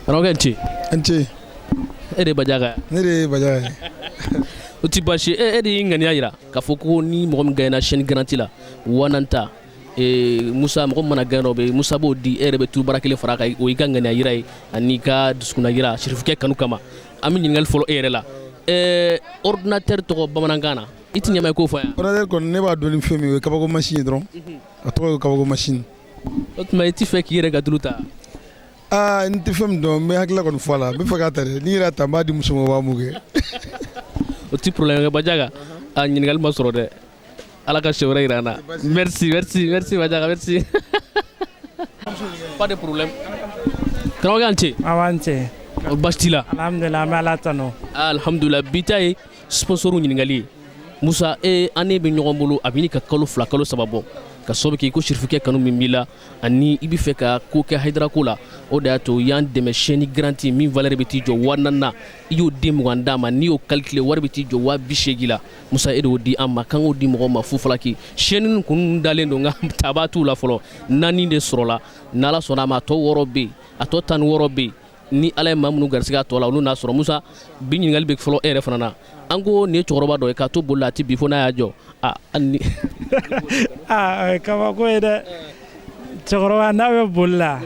Ranogenti. Enti. Ede bajaga. Nere bajaga. Uti bashi ede ingani ayira. Kafoko ni mo ngana chaîne garantie la. Wananta. Musa mo mana gano be Musa bo di erebe tu barakele faraka o igangani ayira ani ka duskuna ayira shirifuke kanu kama. Ami nyingal folo ere la. Ordinateur to bamanangana. Iti nyama ko fa ya. Ordinateur ko ne ba doni femi kabako machine dron. Ato kabako machine. Otma iti fe ki yere gaduluta. Nti fem do me hakla kon fola be faga tare ni ra tamba di musumo ba muge. Oti problème bajaga. Nyingal ma soro de. Ala ka chevra irana. Merci bajaga merci. Pas de problème. Comment ganti? Avance. Bastila. Alhamdulillah malatano. Alhamdulillah bitay sponsoru nyingali. Musa ane be ɲɔgɔn bolo a bini ka kalo fila kalo saba bɔ ka sababu kɛ ko sirifukɛ kanu min b'i la ani i bɛ fɛ ka ko kɛ Haidara ko la o de y'a to y'an dɛmɛ chaîne garantie min valeur bɛ t'i jɔ 4000 i y'o di 20 d'a ma n'i y'o calculer wari bɛ t'i jɔ 80 la Musa e de y'o di an ma k'an k'o di mɔgɔw ma fu falaki chaîne nin kun dalen don nka taba t'u la fɔlɔ 4 de sɔrɔla n'Ala sɔnna a ma a tɔ 6 bɛ yen a tɔ 16 bɛ yen ni Ala ye maa minnu garisɛgɛ a tɔ la olu n'a sɔrɔ Musa bi ɲininkali bɛ fɔlɔ e yɛrɛ fana na an ko nin ye cɛkɔrɔba dɔ ye k'a to boli la a ti bi fo n'a y'a jɔ ani kabako ye dɛ cɛkɔrɔba n'a bɛ boli la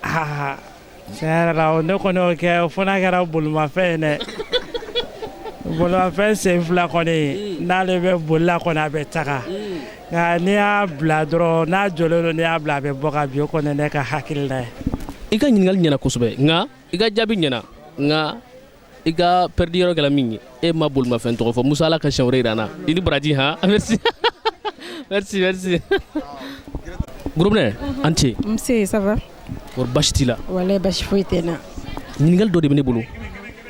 tiɲɛ yɛrɛ la ne kɔni y'o kɛ fo n'a kɛra bolimafɛn ye dɛ bolimafɛn sen fila kɔni n'ale bɛ boli la kɔni a bɛ taga nka n'i y'a bila dɔrɔn n'a jɔlen don n'i y'a bila a bɛ bɔ ka bin o kɔni ne ka hakilina ye. I ka ɲininkali ɲɛna kosɛbɛ nka i ka jaabi ɲɛna nka i ka pɛridi yɔrɔ kɛla min ye e ma bolimafɛn tɔgɔ fɔ Musa Ala ka siɲɛ wɛrɛ yira n na i ni baraji merci merci Gurubinɛ an ce nse ça va kɔri basi t'i la walayi basi foyi tɛ n na ɲininkali dɔ de bɛ ne bolo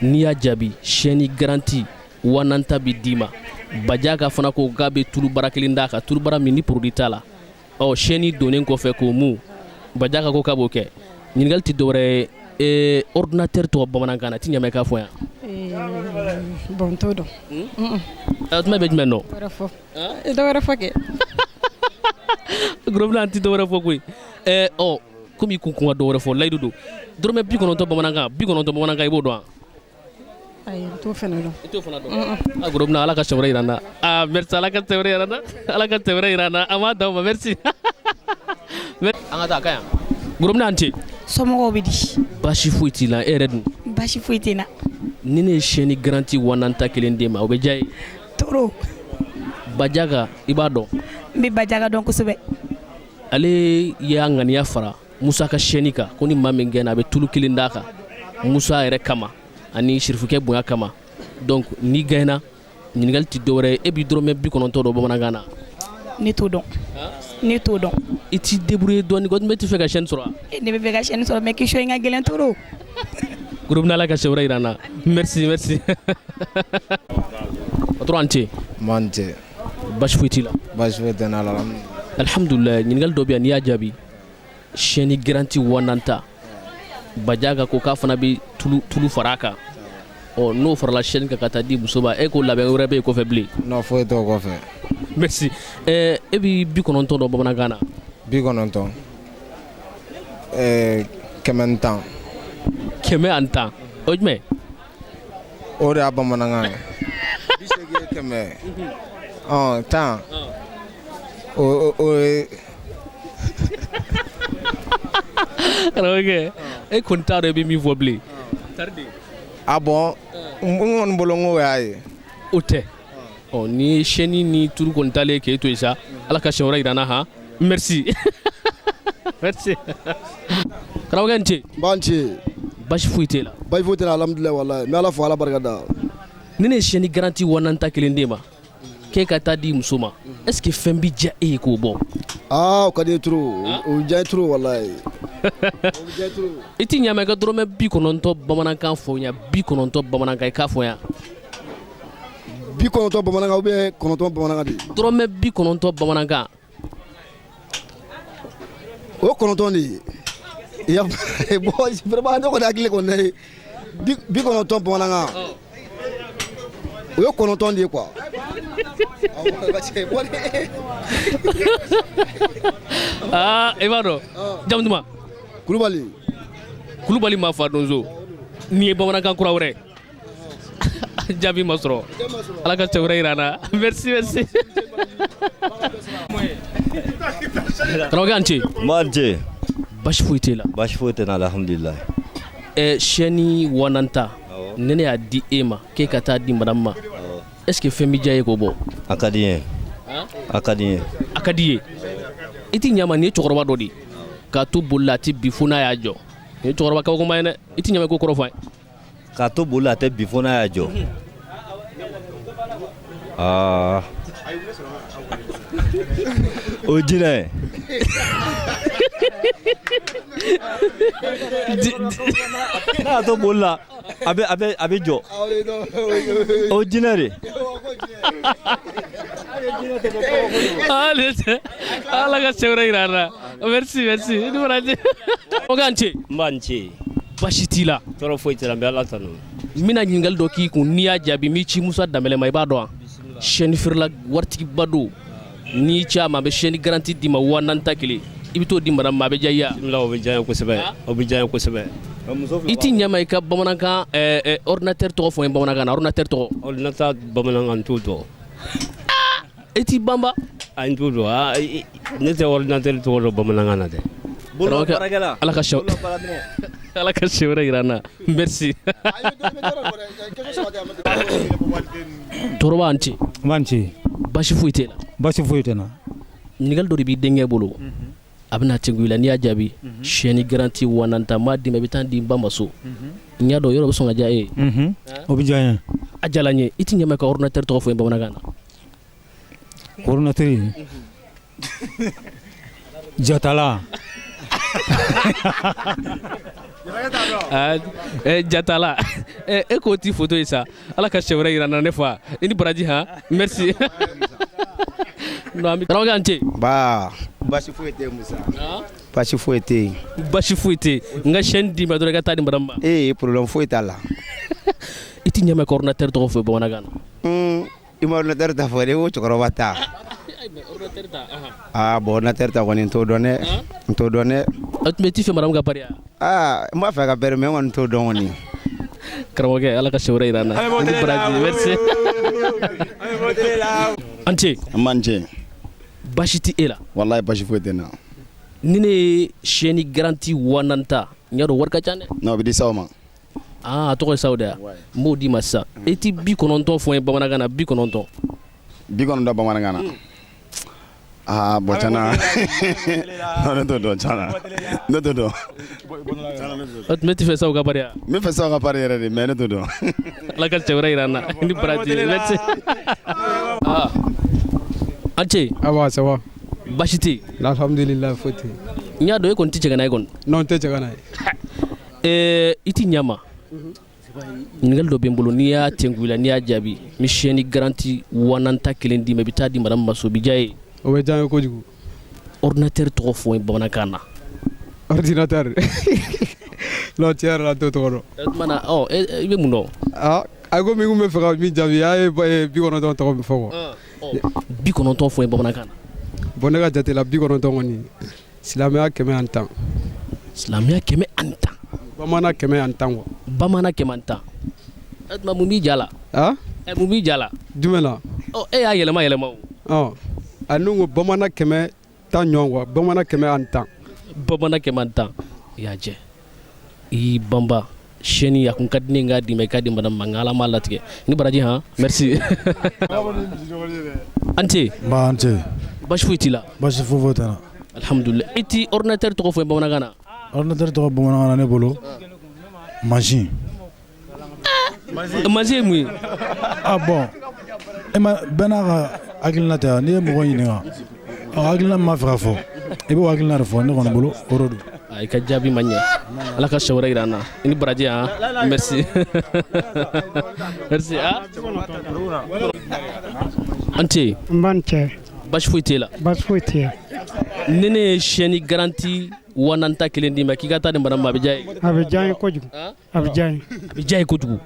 n'i y'a jaabi chaîne garantie 4000 bɛ d'i ma Bajaga fana ko k'a bɛ tulu bara kelen d'a kan tulu bara min ni produit t'a la chaîne donnen kɔfɛ k'o mun Bajaga ko k'a b'o kɛ ɲininkali tɛ dɔwɛrɛ ye ordinateur tɔgɔ bamanankan na ti ɲamɛ k'a fɔ yan bon t'o dɔn tuma bɛ jumɛn dɔn dɔ wɛrɛ fɔ kɛ Gurubinɛ an ti dɔ wɛrɛ fɔ koyi komi i kun ka dɔ wɛrɛ fɔ layidu don dɔrɔmɛ 90 bamanankan 90 bamanankan i b'o dɔn ayi n t'o fana dɔn i t'o fana dɔn Gurubinɛ Ala ka siɲɛ wɛrɛ yira n na merci Ala ka siɲɛ wɛrɛ yira n na Ala ka siɲɛ wɛrɛ yira n na an b'a d'aw ma merci an ka taa a ka yan Gurubinɛ an ce somɔgɔw bɛ di basi foyi t'i la e yɛrɛ dun basi foyi tɛ n na ni ne ye chaîne garantie 4000 kelen d'e ma o bɛ diya ye toro Bajaga i b'a dɔn n bɛ Bajaga dɔn kosɛbɛ ale y'a ŋaniya fara Musa ka chaîne kan ko ni maa min gɛnna a bɛ tulu kelen d'a kan Musa yɛrɛ kama ani sirifukɛ bonya kama donc n'i gɛnna ɲininkali tɛ dɔwɛrɛ ye e b'i dɔrɔmɛ 90 dɔn bamanankan na ne t'o dɔn ne t'o dɔn i t'i débrouiller dɔɔni ko ne tɛ fɛ ka chaîne sɔrɔ ne bɛ fɛ ka chaîne sɔrɔ mais question in ka gɛlɛn toro Gurubinɛ Ala ka siɲɛ wɛrɛ yira n na merci patron an ce man ce basi foyi t'i la basi foyi tɛ n na alhamdulillah ɲininkali dɔ bɛ yan n'i y'a jaabi chaîne garantie 4000 Bajaga ko k'a fana bɛ tulu fara a kan n'o farala chaîne kan ka taa di muso ma e ko labɛn wɛrɛ bɛ yen kɔfɛ bilen non foyi t'o kɔfɛ merci e bɛ 90 dɔn bamanankan na 90 100 tan 110 o jumɛn o de y'a bamanankan ye 80 ye 100 tan o ye karamɔgɔkɛ e kɔni t'a dɔn e bɛ min fɔ bilen a bɔn n kɔni bolo n ko y'a ye o tɛ ni ye chaîne ni turu kɔni t'ale k'e to yen sa Ala ka siɲɛ wɛrɛ yira n na merci merci karamɔgɔkɛ n ce n ce basi foyi t'e la basi foyi tɛ n na alhamdulilayi walayi n bɛ Ala fo Ala barika da ni ne ye chaîne garantie 4000 kelen d'e ma k'e ka taa di muso ma est ce que fɛn bɛ diya e ye k'o bɔ o ka di n ye trop o diya n ye trop walayi i ti ɲamɛ ka dɔrɔmɛ 90 bamanankan fɔ n ya 90 bamanankan i k'a fɔ n ya 90 bamanankan ou bien 90 bamanankan de dɔrɔmɛ 90 bamanankan o ye 90 de ye bon vraiment ne kɔni hakili kɔni ye 90 bamanankan o ye 90 de ye quoi i b'a dɔn jamu duman Kulubali kulubali ma fa donzo ni ye bamanankan kura wɛrɛ jaabi ma sɔrɔ ala ka cɛ wɛrɛ yira na merci karamɔgɔkɛ an ce Marje. basi foyi t'e la Bashi foyi tɛ na alhamdulillah. siyɛni wananta ni ne y'a di e ma k'e ka taa di madame ma est ce que fɛn bɛ diya ye k'o bɔ A ka di n ye. A ka di n ye. a ka di ye i t'i ɲama nin ye cɛkɔrɔba dɔ de ye k'a to boli la a tɛ bi fo n'a y'a jɔ nin ye cɛkɔrɔba kabakoma ye dɛ i t'i ɲama i ko kɔrɔ fɔ an ye K'a to boli la a tɛ bi fo n'a y'a jɔ. Aa. O ye jinɛ ye. N'a to boli la a bɛ jɔ. O ye jinɛ de. ala ka cɛ wɛrɛ yira an na merci i ni baraji o k'an ce n b'a ce basi t'i la tɔɔrɔ foyi tɛ n bɛ ala tanu n bɛna ɲininkali dɔ k'i kun n'i y'a jaabi n b'i ci Musa Danbɛlɛ ma i b'a dɔn wa siyɛni feerela waritigiba don n'i ci a ma a bɛ siyɛni garanti d'i ma 4000 ta kelen i bɛ t'o di madame ma a bɛ diya i ye wa o bɛ diya n ye kosɛbɛ o bɛ diya n ye kosɛbɛ i t'i ɲɛma i ka bamanankan ordinateur tɔgɔ fɔ n ye bamanankan na ordinateur tɔgɔ ordinateur bamanankan n t'o dɔn i t'i banba a n t'o dɔn ne tɛ ordinateur tɔgɔ dɔn bamanankan na dɛ ala ka sɛ wɛrɛ yira n na merci tɔɔrɔba an ce n b'an ce basi foyi t'e la basi foyi tɛ na ɲininkali dɔ de b'i denkɛ bolo a bɛna tɛngu i la n'i y'a jaabi siyɛni garanti 4000 ta m'a d'i ma i bɛ taa di n ba ma so n y'a dɔn yɔrɔ bɛ sɔn ka diya e ye o bɛ diya n ye a diyala n ye i t'i ɲɛma i ka ordinateur tɔgɔ fɔ n ye bamanankan na ordinateur jatala jatala e k'o ti photo ye sa ala ka sɛ wɛrɛ yira n na ne fa i ni baraji han merci karamɔgɔkɛ an ce Basi foyi tɛ Musa. Basi foyi tɛ yen. basi foyi tɛ n ka chaîne d'i ma dɔrɔn i ka taa di madame ma problème foyi t'a la. i t'i ɲɛma i ka ordinateur tɔgɔ fɔ bamanankan na I ma ordinateur ta fɔ dɛ o cɛkɔrɔba ta. Bon ordinateur ta kɔni n t'o dɔn dɛ n t'o dɔn dɛ. mais i t'i fɛ madame ka pari wa n b'a fɛ ka bɛrɛ mais n kɔni t'o dɔn kɔni. karamɔgɔkɛ ala ka sɛ wɛrɛ yira n na i ni baraji merci an ce n b'an ce basi tɛ e la wallahi basi foyi tɛ na ni ne ye siyɛni garanti 4000 ta n y'a dɔn wari ka ca dɛ non o bɛ di saw ma a tɔgɔ ye saw de wa n b'o d'i ma sisan i ti 90 fɔ n ye bamanankan na 90 bamanankan na bon tiɲɛna ne t'o dɔn tiɲɛna ne t'o dɔn o tun bɛ ti fɛ saw ka pari wa n bɛ fɛ saw ka pari yɛrɛ de mais ne t'o dɔn ala ka cɛ wɛrɛ yira n na i ni baraji merci an ce awa ça va basi tɛ yen alhamdulillah foyi tɛ n y'a dɔn e kɔni tɛ cɛ ka na ye kɔni non tɛ cɛ ka na ye i t'i ɲama ɲininkali dɔ bɛ n bolo n'i y'a tɛngu i la n'i y'a jaabi n bɛ siyɛni garanti 4000 ta kelen d'i ma i bɛ taa di madame ma so o bɛ diya e ye o bɛ diya n ye kojugu ordinateur tɔgɔ fɔ n ye bamanankan na ordinateur non tiɲɛ yɛrɛ la n t'o tɔgɔ dɔn o tumana i bɛ mun dɔn a ko min kun bɛ fɛ ka min jaabi a ye 90 tɔgɔ min fɔ quoi 90 fɔ n ye bamanankan na bon ne ka jate la 90 kɔni silamɛya 110 silamɛya 110 bamanan 110 quoi bamanan 110 o tuma mun b'i ja la mun b'i ja la jumɛn la e y'a yɛlɛma o a n'u ko bamanan 110 ɲɔgɔn quoi bamanan 110 bamanan 110 i y'a jɛ i banba siyɛni a kun ka di ne k'a d'i ma i k'a di madame ma nka ala m'a latigɛ ni baraji han merci an ce n ce basi foyi t'i la basi foyi tɛ na alhamdulillah i ti ordinateur tɔgɔ fɔ n ye bamanankan na ordinateur tɔgɔ bamanankan na ne bolo machine machine ye mun ye bon bɛɛ n'a ka hakilina tɛ n'i ye mɔgɔ ɲininka hakilina min b'a fɛ ka fɔ i b'o hakilina de fɔ ne kɔni bolo o de don i ka jaabi ma ɲɛ ala ka sɛ wɛrɛ yira an na i ni baraji han merci merci an ce n b'an cɛ basi foyi t'e la basi foyi tɛ ni ne ye siyɛni garanti 4000 ta kelen d'i ma k'i ka taa ni madame ma a bɛ diya ye a bɛ diya n ye kojugu a bɛ diya n ye a bɛ diya ye kojugu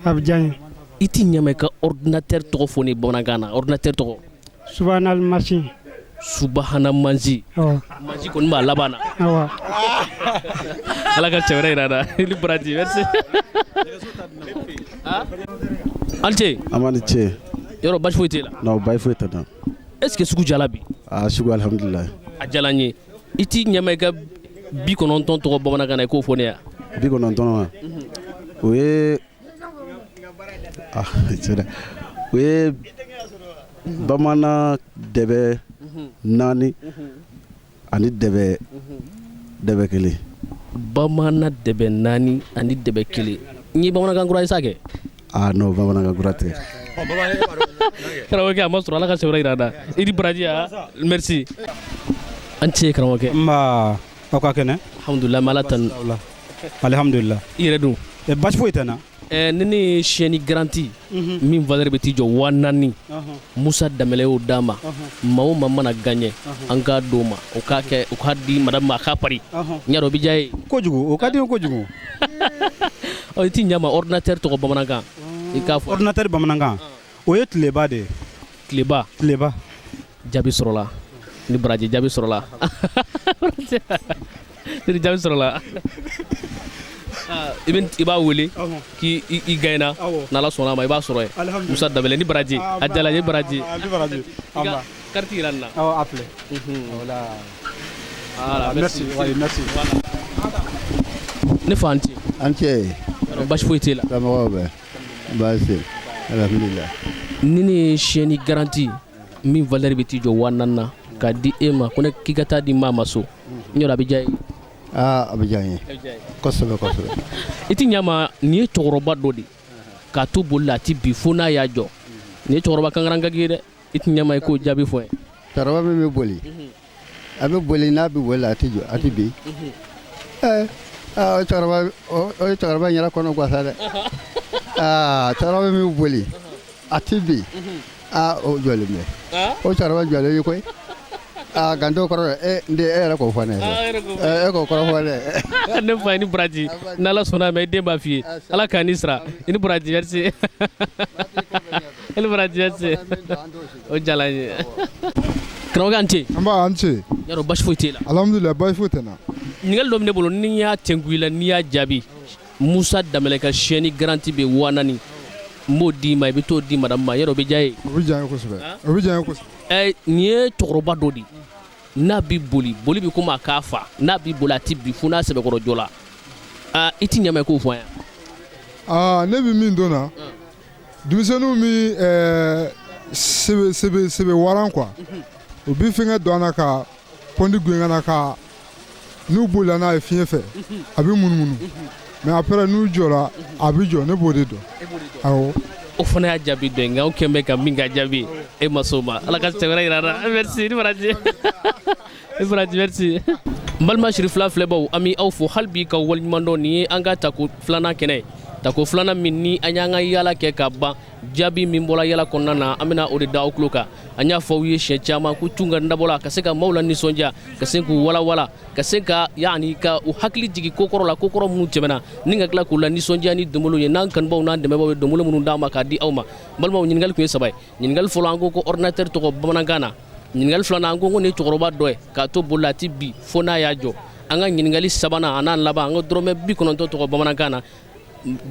a bɛ diya n ye i t'i ɲɛma i ka ordinateur tɔgɔ fɔ ne bamanankan na ordinateur tɔgɔ subhanal machine subahana manzi manzi kɔni b'a laban na ala ka cɛ wɛrɛ yira na i ni baraji merci an ce amani ce yɔrɔ basi foyi t'e la non bayi foyi tɛ na est ce que sugu jala bi sugu alhamdulilayi a jala n ye i t'i ɲɛma i ka 90 tɔgɔ bamanankan na i k'o fɔ ne ya 90 wa o ye o ye bamanan dɛbɛ 4 ani dɛbɛ 1 bamanan dɛbɛ 4 ani dɛbɛ 1 n ye bamanankan kura ye sa kɛ non bamanankan kura tɛ karamɔgɔkɛ a ma sɔrɔ ala ka sɛbɛrɛ yira an na i ni baraji merci an ce karamɔgɔkɛ nba aw ka kɛnɛ alhamdulilah ma ala tanu alhamdulilah i yɛrɛ dun basi foyi tɛ n na ne ni siyɛni garanti min valeur bɛ t'i jɔ 4000 Musa Danbɛlɛ y'o d'a ma maa o maa mana gagné an k'a d'o ma o k'a kɛ o k'a di madame ma a k'a pari n y'a dɔn o bɛ diya ye kojugu o ka di kojugu i t'i ɲɛ ma ordinateur tɔgɔ bamanankan i k'a fɔ ordinateur bamanankan o ye tileba de ye tileba jaabi sɔrɔla ni baraji jaabi sɔrɔla ni jaabi sɔrɔla i b'a wele k'i gagné n'ala sɔnna ma i b'a sɔrɔ yen Musa Danbɛlɛ ni baraji a diyala ye baraji i ka carte yira nin na appelé voilà merci ne fa an ce basi foyi t'e la basi alhamdulilah ni ne siyɛni garanti min valeur bɛ t'i jɔ 4000 na k'a di e ma ko ne k'i ka taa di maa ma so n yɔrɔ a bɛ diya ye a bɛ diya n ye kosɛbɛ i t'i ɲɛ ma nin ye cɛkɔrɔba dɔ de k'a to boli la a ti bi fo n'a y'a jɔ nin ye cɛkɔrɔba kankarangaki ye dɛ i t'i ɲɛ ma i k'o jaabi fɔ n ye cɛkɔrɔba min bɛ boli a bɛ boli n'a bɛ boli a ti jɔ a ti bi o ye cɛkɔrɔba in yɛrɛ kɔnɔ guwasa dɛ cɛkɔrɔba min bɛ boli a ti bi o jɔlen bɛ o cɛkɔrɔba jɔlen ye koyi ganto kɔrɔ dɛ n den e yɛrɛ k'o fɔ ne ye e k'o kɔrɔ fɔ dɛ ne fa i ni baraji n'ala sɔnna ma i den b'a f'i ye ala k'a ni sira i ni baraji merci i ni baraji merci o diyala n ye karamɔgɔkɛ an ce an ce y'a dɔn basi foyi t'e la alhamdulilah basi foyi tɛ na ɲininkali dɔ bɛ ne bolo ni y'a tɛnku i la n'i y'a jaabi Musa Danbɛlɛ ka siyɛni garanti bɛ 4000 n b'o d'i ma i bɛ t'o di madame ma y'a dɔn o bɛ diya ye o bɛ diya n ye kosɛbɛ o bɛ diya n ye kosɛbɛ nin ye cɛkɔrɔba dɔ de n'a bi boli bɛ komi a k'a fa n'a bi boli a ti bi fo n'a sɛbɛkɔrɔ jɔ la i t'i ɲɛ ma i k'o fɔ an ye ne bɛ min dɔn na denmisɛnninw bɛ sɛbɛ waran quoi u bɛ fɛnkɛ don an na ka pɔndi goyan ka na ka n'u bolila n'a ye fiɲɛ fɛ a bɛ munumunu mais après n'u jɔra a bɛ jɔ ne b'o de dɔn awɔ o fana y'a jaabi dɔ ye nka anw kɛn bɛ ka min ka jaabi e ma s'o ma ala ka cɛ wɛrɛ yira an na merci ni baraji ni baraji merci n balima siri fila filɛbaw an bɛ aw fo hali bi ka waleɲuman dɔn nin ye an ka tako filanan kɛnɛ ye tako filanan min ni an y'an ka yaala kɛ ka ban jaabi min bɔra yaala kɔnɔna na an bɛna o de da aw tulo kan an y'a fɔ aw ye siɲɛ caman ko tun ka dabɔla ka se ka maaw la nisɔndiya ka se k'u walawala ka se ka ka u hakili jigin kokɔrɔ la kokɔrɔ minnu tɛmɛna ni ka tila k'u la nisɔndiya ni donbolo ye n'an kanubaw n'an dɛmɛbaw ye donbolo minnu d'an ma k'a di aw ma balimaw ɲininkali tun ye 3 ye ɲininkali fɔlɔ an ko ordinateur tɔgɔ bamanankan na ɲininkali filanan an ko nin ye cɛkɔrɔba dɔ ye k'a to boli la a ti bi fo n'a y'a jɔ an ka ɲininkali sabanan a n'an laban an ka dɔrɔmɛ 90 tɔgɔ bamanankan na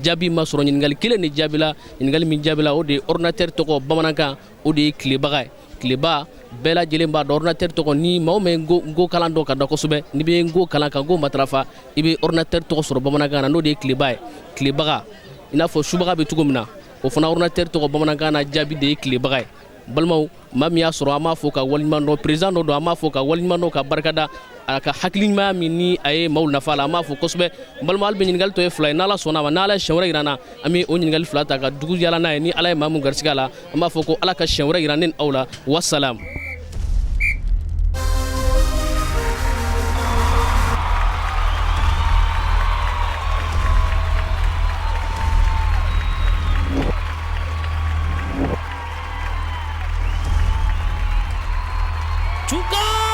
jaabi ma sɔrɔ ɲininkali kelen de jaabila ɲininkali min jaabila o de ye ordinateur tɔgɔ bamanankan o de ye tilebaga ye tileba bɛɛ lajɛlen b'a dɔn ordinateur tɔgɔ ni maa o maa ye ngo kalan dɔn ka dɔn kosɛbɛ n'i bɛ ngo kalan ka ngo matarafa i bɛ ordinateur tɔgɔ sɔrɔ bamanankan na n'o de ye tileba ye tilebaga i n'a fɔ subaga bɛ cogo min na o fana ordinateur tɔgɔ bamanankan na jaabi de ye tilebaga ye balimaw maa min y'a sɔrɔ an b'a fɔ ka waleɲuman dɔn président dɔ don an b'a fɔ ka waleɲuman dɔn ka barikada a ka hakiliɲumanya min ni a ye maaw nafa la an b'a fɔ kosɛbɛ balima hali bi ɲininkali tɔ ye 2 ye n'ala sɔnna a ma n'ala ye siɲɛ wɛrɛ yira an na an bɛ o ɲininkali 2 ta ka dugu yaala n'a ye ni ala ye maa min garisɛgɛ a la an b'a fɔ ko ala ka siɲɛ wɛrɛ yira ne ni aw la wasalam. Chuka!